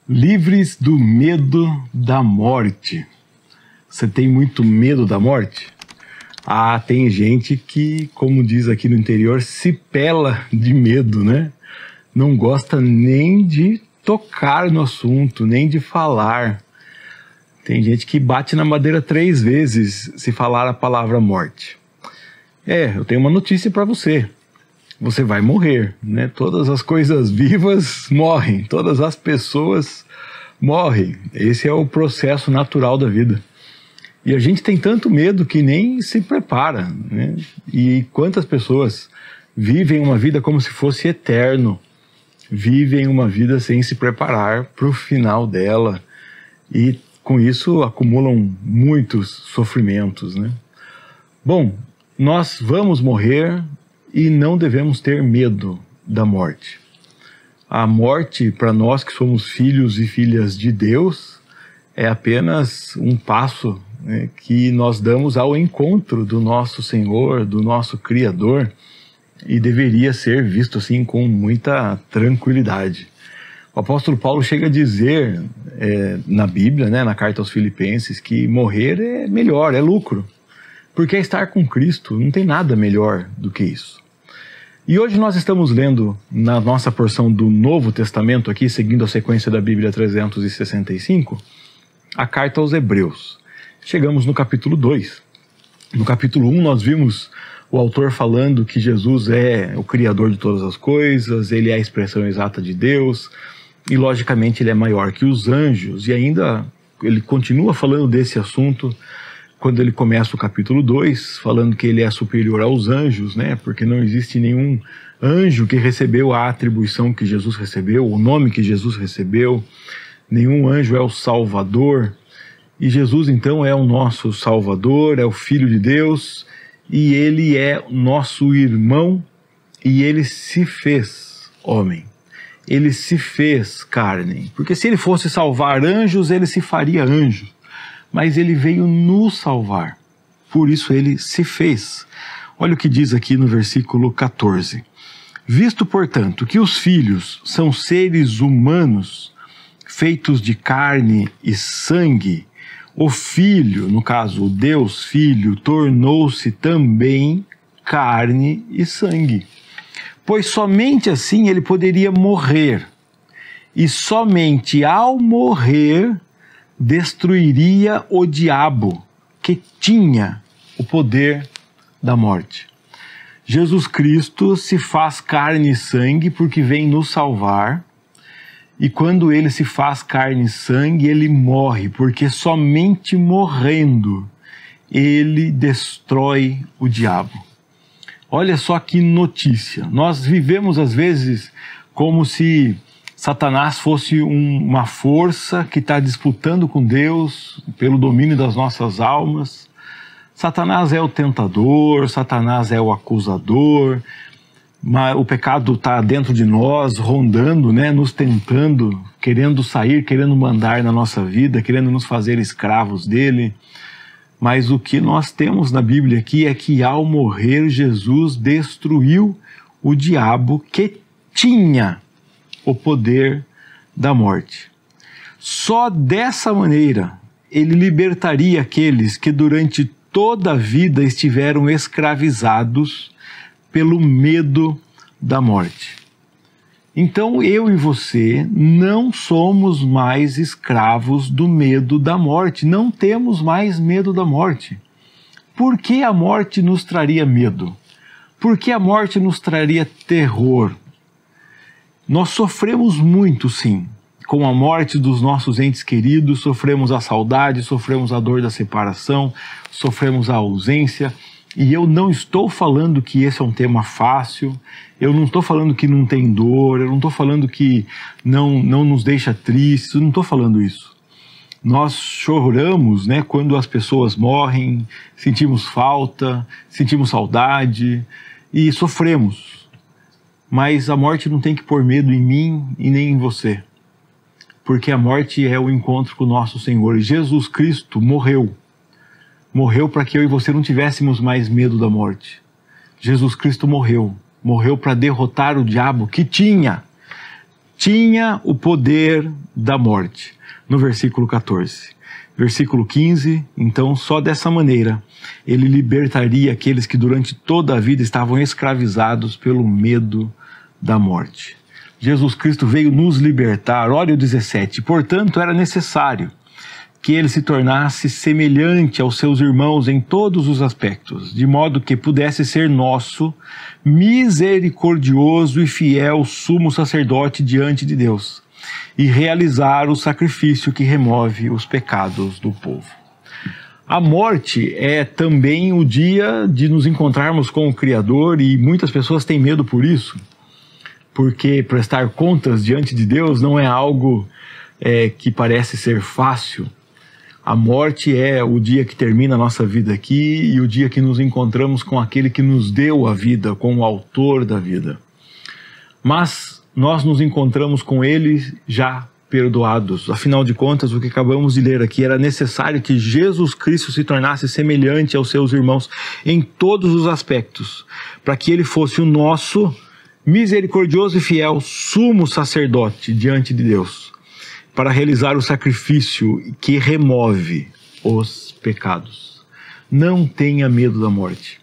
Livres do medo da morte. Você tem muito medo da morte? Ah, tem gente que, como diz aqui no interior, se pela de medo, né? Não gosta nem de tocar no assunto, nem de falar. Tem gente que bate na madeira 3 vezes se falar a palavra morte. Eu tenho uma notícia para você. Você vai morrer, né? Todas as coisas vivas morrem, todas as pessoas morrem. Esse é o processo natural da vida. E a gente tem tanto medo que nem se prepara, né? E quantas pessoas vivem uma vida como se fosse eterno, vivem uma vida sem se preparar para o final dela e com isso acumulam muitos sofrimentos, né? Bom, nós vamos morrer e não devemos ter medo da morte. A morte, para nós que somos filhos e filhas de Deus, é apenas um passo, né, que nós damos ao encontro do nosso Senhor, do nosso Criador, e deveria ser visto assim com muita tranquilidade. O apóstolo Paulo chega a dizer na Bíblia, né, na carta aos Filipenses, que morrer é melhor, é lucro, porque é estar com Cristo, não tem nada melhor do que isso. E hoje nós estamos lendo na nossa porção do Novo Testamento, aqui seguindo a sequência da Bíblia 365, a carta aos Hebreus. Chegamos no capítulo 2. No capítulo 1 nós vimos o autor falando que Jesus é o Criador de todas as coisas, ele é a expressão exata de Deus, e logicamente ele é maior que os anjos, e ainda ele continua falando desse assunto quando ele começa o capítulo 2, falando que ele é superior aos anjos, né? Porque não existe nenhum anjo que recebeu a atribuição que Jesus recebeu, o nome que Jesus recebeu, nenhum anjo é o Salvador, e Jesus então é o nosso Salvador, é o Filho de Deus, e ele é nosso irmão, e ele se fez homem, ele se fez carne, porque se ele fosse salvar anjos, ele se faria anjo, mas ele veio nos salvar, por isso ele se fez. Olha o que diz aqui no versículo 14. Visto, portanto, que os filhos são seres humanos, feitos de carne e sangue, o Filho, no caso o Deus Filho, tornou-se também carne e sangue, pois somente assim ele poderia morrer, e somente ao morrer destruiria o diabo, que tinha o poder da morte. Jesus Cristo se faz carne e sangue porque vem nos salvar, e quando ele se faz carne e sangue, ele morre, porque somente morrendo ele destrói o diabo. Olha só que notícia. Nós vivemos às vezes como se Satanás fosse uma força que está disputando com Deus pelo domínio das nossas almas. Satanás é o tentador, Satanás é o acusador, mas o pecado está dentro de nós, rondando, né, nos tentando, querendo sair, querendo mandar na nossa vida, querendo nos fazer escravos dele. Mas o que nós temos na Bíblia aqui é que ao morrer, Jesus destruiu o diabo que tinha o poder da morte. Só dessa maneira ele libertaria aqueles que durante toda a vida estiveram escravizados pelo medo da morte. Então eu e você não somos mais escravos do medo da morte, não temos mais medo da morte. Por que a morte nos traria medo? Por que a morte nos traria terror? Nós sofremos muito, sim, com a morte dos nossos entes queridos, sofremos a saudade, sofremos a dor da separação, sofremos a ausência, e eu não estou falando que esse é um tema fácil, eu não estou falando que não tem dor, eu não estou falando que não nos deixa tristes, eu não estou falando isso. Nós choramos, né, quando as pessoas morrem, sentimos falta, sentimos saudade e sofremos. Mas a morte não tem que pôr medo em mim e nem em você, porque a morte é o encontro com o nosso Senhor. E Jesus Cristo morreu para que eu e você não tivéssemos mais medo da morte. Jesus Cristo morreu para derrotar o diabo que tinha tinha o poder da morte, no versículo 14. Versículo 15, então só dessa maneira ele libertaria aqueles que durante toda a vida estavam escravizados pelo medo da morte. Jesus Cristo veio nos libertar, olha o 17, portanto era necessário que ele se tornasse semelhante aos seus irmãos em todos os aspectos, de modo que pudesse ser nosso misericordioso e fiel sumo sacerdote diante de Deus e realizar o sacrifício que remove os pecados do povo. A morte é também o dia de nos encontrarmos com o Criador e muitas pessoas têm medo por isso, porque prestar contas diante de Deus não é algo que parece ser fácil. A morte é o dia que termina a nossa vida aqui e o dia que nos encontramos com aquele que nos deu a vida, com o autor da vida. Mas nós nos encontramos com ele já perdoados. Afinal de contas, o que acabamos de ler aqui, era necessário que Jesus Cristo se tornasse semelhante aos seus irmãos em todos os aspectos, para que ele fosse o nosso misericordioso e fiel sumo sacerdote diante de Deus, para realizar o sacrifício que remove os pecados. Não tenha medo da morte.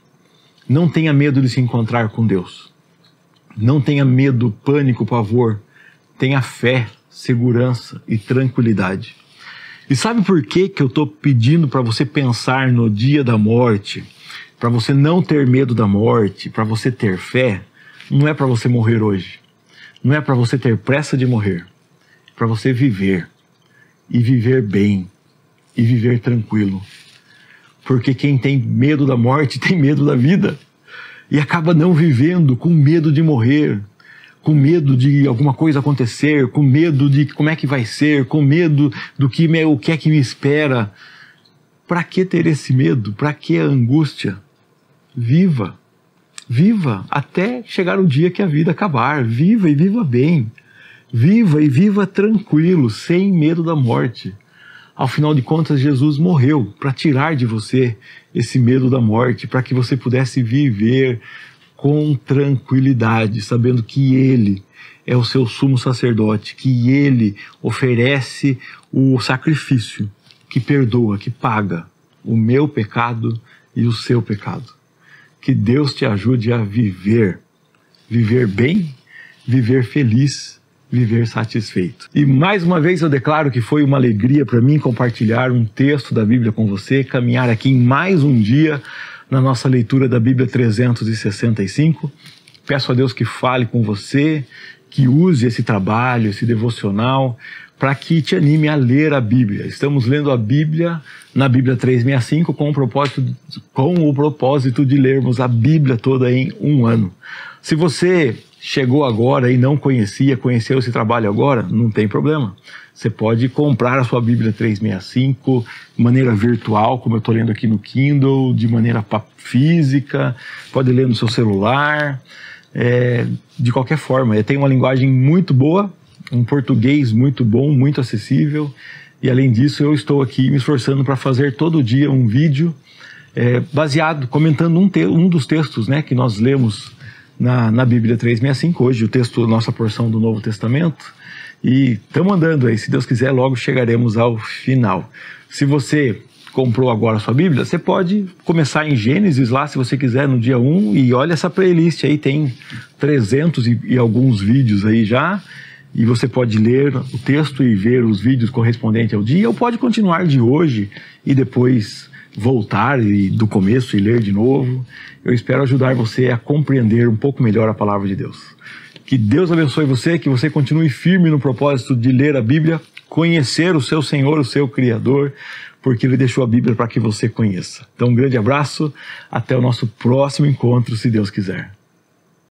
Não tenha medo de se encontrar com Deus. Não tenha medo, pânico, pavor. Tenha fé, segurança e tranquilidade. E sabe por que eu estou pedindo para você pensar no dia da morte? Para você não ter medo da morte, para você ter fé? Não é para você morrer hoje. Não é para você ter pressa de morrer. Para você viver, e viver bem, e viver tranquilo. Porque quem tem medo da morte tem medo da vida, e acaba não vivendo com medo de morrer, com medo de alguma coisa acontecer, com medo de como é que vai ser, com medo do que o que é que me espera. Para que ter esse medo? Para que a angústia? Viva, viva até chegar o dia que a vida acabar, viva e viva bem. Viva e viva tranquilo, sem medo da morte. Ao final de contas, Jesus morreu para tirar de você esse medo da morte, para que você pudesse viver com tranquilidade, sabendo que Ele é o seu sumo sacerdote, que Ele oferece o sacrifício que perdoa, que paga o meu pecado e o seu pecado. Que Deus te ajude a viver bem, viver feliz, viver satisfeito. E mais uma vez eu declaro que foi uma alegria para mim compartilhar um texto da Bíblia com você, caminhar aqui em mais um dia na nossa leitura da Bíblia 365. Peço a Deus que fale com você, que use esse trabalho, esse devocional, para que te anime a ler a Bíblia. Estamos lendo a Bíblia na Bíblia 365 com o propósito de lermos a Bíblia toda em um ano. Se você chegou agora e não conheceu esse trabalho agora, não tem problema. Você pode comprar a sua Bíblia 365 de maneira virtual, como eu estou lendo aqui no Kindle, de maneira física, pode ler no seu celular, de qualquer forma. Tem uma linguagem muito boa, um português muito bom, muito acessível, e além disso eu estou aqui me esforçando para fazer todo dia um vídeo baseado, comentando um dos textos, né, que nós lemos na Bíblia 365, hoje o texto, nossa porção do Novo Testamento, e estamos andando aí, se Deus quiser, logo chegaremos ao final. Se você comprou agora a sua Bíblia, você pode começar em Gênesis lá, se você quiser, no dia 1, e olha essa playlist aí, tem 300 e alguns vídeos aí já, e você pode ler o texto e ver os vídeos correspondentes ao dia, ou pode continuar de hoje e depois voltar do começo e ler de novo. Eu espero ajudar você a compreender um pouco melhor a palavra de Deus. Que Deus abençoe você, que você continue firme no propósito de ler a Bíblia, conhecer o seu Senhor, o seu Criador, porque Ele deixou a Bíblia para que você conheça. Então, um grande abraço, até o nosso próximo encontro, se Deus quiser.